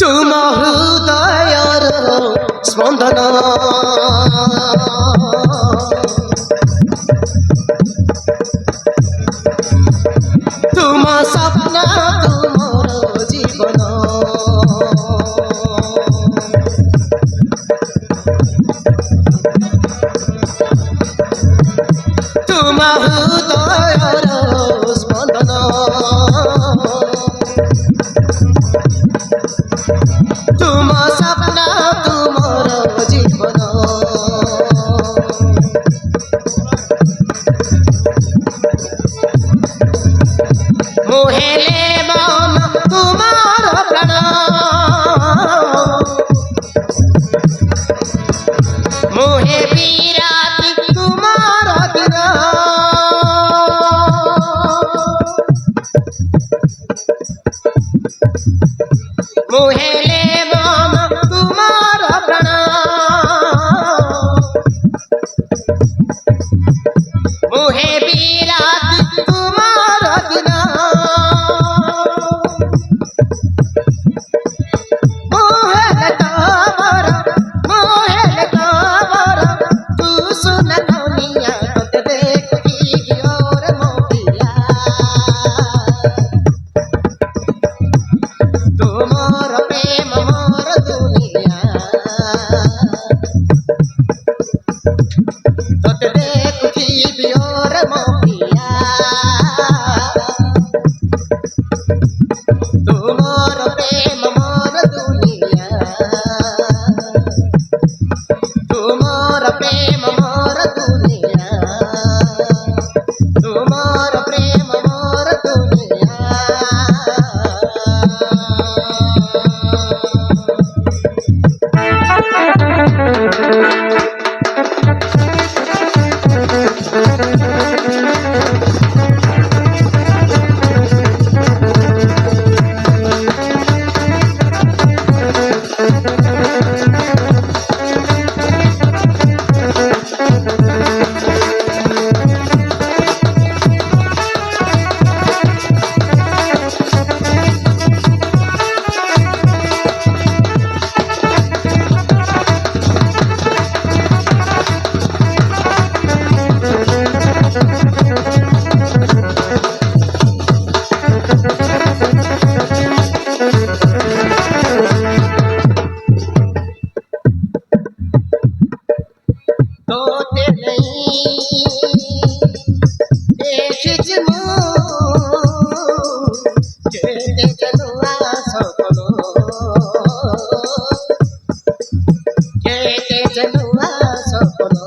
तुम हृदयर स्पंदन तुम सपना तुमर जीवन तुम हृदयर स्पंदन तुम सपना तुमर जीवन मोहेले मन तुमार प्राण मोहे विराती तुमार दिन मोहेले मन तुमार प्राण मोहे विराती तुमार दिन मोहेले तमर तू सुन दुनिया तोते देखी और मोहिया तुमर प्रेम मोर दुनिया तोते देखी और मोहिया तुमर प्रेम मोर दुनिया तुमर प्रेम मोर दुनिया तुमर प्रेम मोर दुनिया तोते नहीं देखिच जेते जनुआ सपनो जेते जनुआ सपनो